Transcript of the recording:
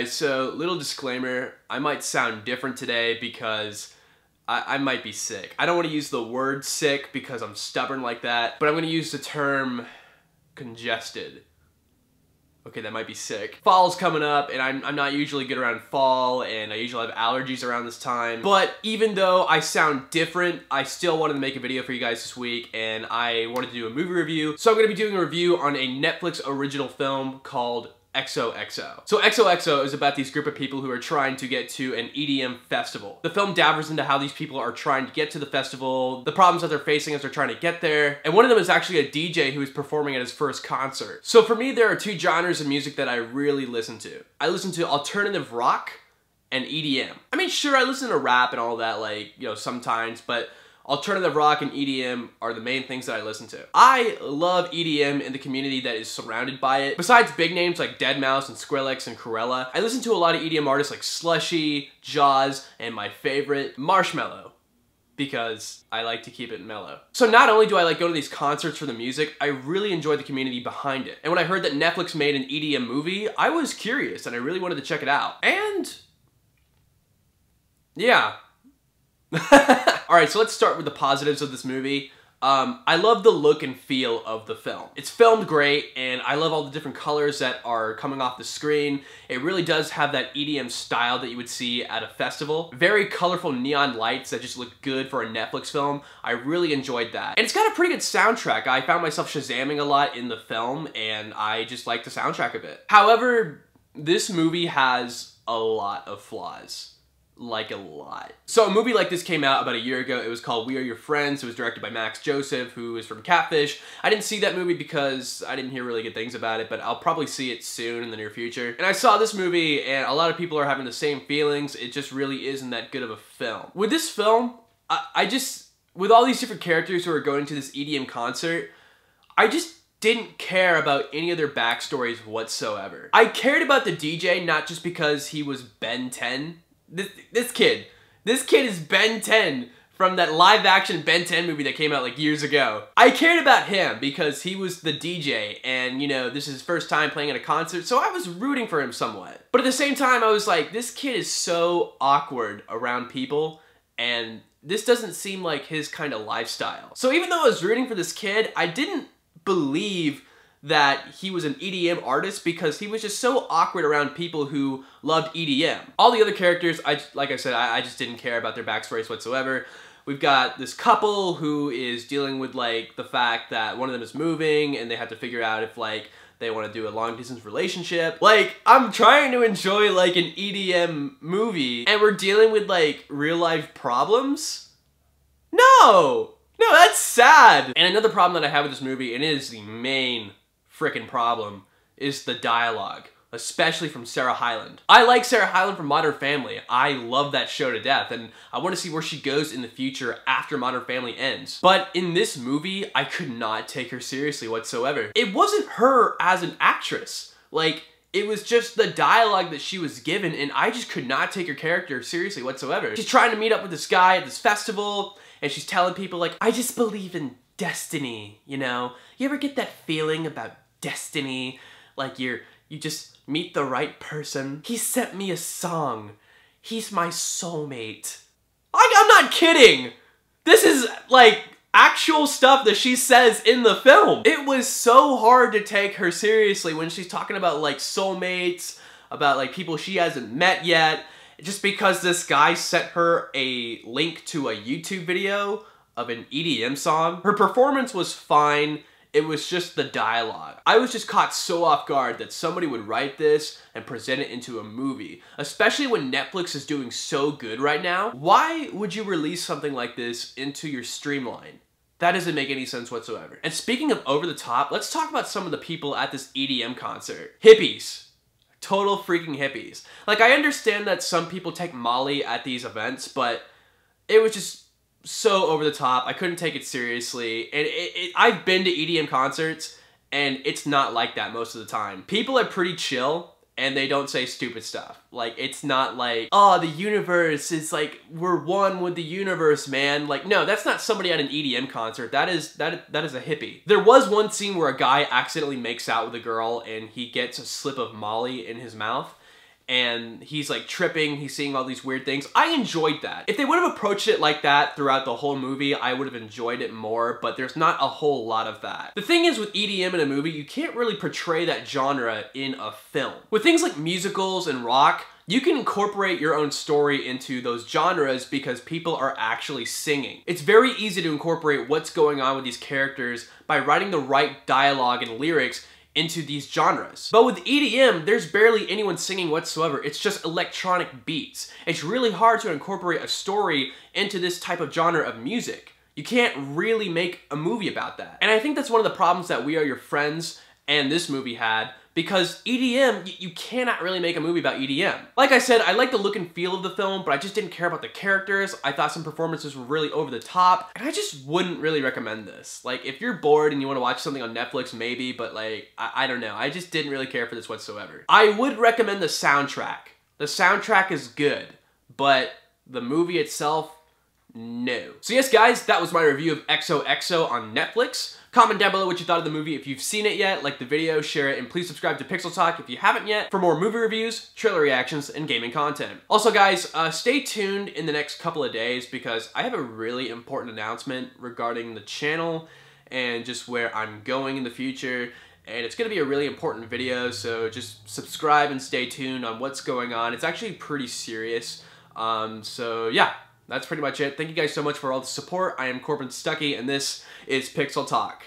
guys, so little disclaimer, I might sound different today because I might be sick. I don't want to use the word sick because I'm stubborn like that, but I'm going to use the term congested. Okay, that might be sick. Fall's coming up, and I'm not usually good around fall, and I usually have allergies around this time. But even though I sound different, I still wanted to make a video for you guys this week, and I wanted to do a movie review. So I'm going to be doing a review on a Netflix original film called XOXO. So XOXO is about these group of people who are trying to get to an EDM festival. The film dabbles into how these people are trying to get to the festival, the problems that they're facing as they're trying to get there, and one of them is actually a DJ who is performing at his first concert. So for me, there are two genres of music that I really listen to. I listen to alternative rock and EDM. I mean, sure, I listen to rap and all that, like, you know, sometimes, but alternative rock and EDM are the main things that I listen to. I love EDM and the community that is surrounded by it. Besides big names like deadmau5 and Skrillex and Corella, I listen to a lot of EDM artists like Slushy, Jaws, and my favorite, Marshmello, because I like to keep it mellow. So not only do I like going to these concerts for the music, I really enjoy the community behind it. And when I heard that Netflix made an EDM movie, I was curious and I really wanted to check it out. And yeah. Alright, so let's start with the positives of this movie. I love the look and feel of the film. It's filmed great, and I love all the different colors that are coming off the screen. It really does have that EDM style that you would see at a festival. Very colorful neon lights that just look good for a Netflix film. I really enjoyed that. And it's got a pretty good soundtrack. I found myself Shazamming a lot in the film, and I just like the soundtrack of it. However, this movie has a lot of flaws. Like a lot. So a movie like this came out about a year ago. It was called We Are Your Friends. It was directed by Max Joseph, who is from Catfish. I didn't see that movie because I didn't hear really good things about it, but I'll probably see it soon in the near future. And I saw this movie, and a lot of people are having the same feelings. It just really isn't that good of a film. With this film, with all these different characters who are going to this EDM concert, I just didn't care about any of their backstories whatsoever. I cared about the DJ, not just because he was Ben 10. This kid is Ben 10 from that live action Ben 10 movie that came out like years ago. I cared about him because he was the DJ and, you know, this is his first time playing at a concert, so I was rooting for him somewhat. But at the same time, I was like, this kid is so awkward around people and this doesn't seem like his kind of lifestyle. So even though I was rooting for this kid, I didn't believe that he was an EDM artist because he was just so awkward around people who loved EDM. All the other characters, like I said, I just didn't care about their backstories whatsoever. We've got this couple who is dealing with like the fact that one of them is moving and they have to figure out if like they want to do a long distance relationship. Like, I'm trying to enjoy like an EDM movie and we're dealing with like real life problems? No, that's sad. And another problem that I have with this movie, and it is the main frickin' problem, is the dialogue, especially from Sarah Hyland. I like Sarah Hyland from Modern Family. I love that show to death, and I want to see where she goes in the future after Modern Family ends. But in this movie, I could not take her seriously whatsoever. It wasn't her as an actress. Like, it was just the dialogue that she was given, and I just could not take her character seriously whatsoever. She's trying to meet up with this guy at this festival, and she's telling people like, I just believe in destiny, you know? You ever get that feeling about destiny? Like you just meet the right person. He sent me a song. He's my soulmate. I'm not kidding. This is like actual stuff that she says in the film. It was so hard to take her seriously when she's talking about like soulmates, about like people she hasn't met yet, just because this guy sent her a link to a YouTube video of an EDM song. Her performance was fine. It was just the dialogue. I was just caught so off guard that somebody would write this and present it into a movie, especially when Netflix is doing so good right now. Why would you release something like this into your streamline? That doesn't make any sense whatsoever. And speaking of over the top, let's talk about some of the people at this EDM concert. Hippies. Total freaking hippies. Like, I understand that some people take Molly at these events, but it was just so over the top. I couldn't take it seriously. And I've been to EDM concerts and it's not like that most of the time. People are pretty chill and they don't say stupid stuff. Like, it's not like, oh, the universe is like, we're one with the universe, man. Like, no, that's not somebody at an EDM concert. That is a hippie. There was one scene where a guy accidentally makes out with a girl and he gets a slip of Molly in his mouth. and he's like tripping, he's seeing all these weird things. I enjoyed that. If they would have approached it like that throughout the whole movie, I would have enjoyed it more, but there's not a whole lot of that. The thing is, with EDM in a movie, you can't really portray that genre in a film. With things like musicals and rock, you can incorporate your own story into those genres because people are actually singing. It's very easy to incorporate what's going on with these characters by writing the right dialogue and lyrics into these genres. But with EDM, there's barely anyone singing whatsoever. It's just electronic beats. It's really hard to incorporate a story into this type of genre of music. You can't really make a movie about that. And I think that's one of the problems that We Are Your Friends and this movie had, because EDM, you cannot really make a movie about EDM. Like I said, I like the look and feel of the film, but I just didn't care about the characters. I thought some performances were really over the top, and I just wouldn't really recommend this. Like, if you're bored and you want to watch something on Netflix, maybe, but like, I don't know. I just didn't really care for this whatsoever. I would recommend the soundtrack. The soundtrack is good, but the movie itself, no. So yes, guys, that was my review of XOXO on Netflix. Comment down below what you thought of the movie if you've seen it yet, like the video, share it, and please subscribe to Pixel Talk if you haven't yet for more movie reviews, trailer reactions, and gaming content. Also guys, stay tuned in the next couple of days because I have a really important announcement regarding the channel and just where I'm going in the future. And it's going to be a really important video, so just subscribe and stay tuned on what's going on. It's actually pretty serious. So yeah. That's pretty much it. Thank you guys so much for all the support. I am Corbin Stuckey, and this is Pixel Talk.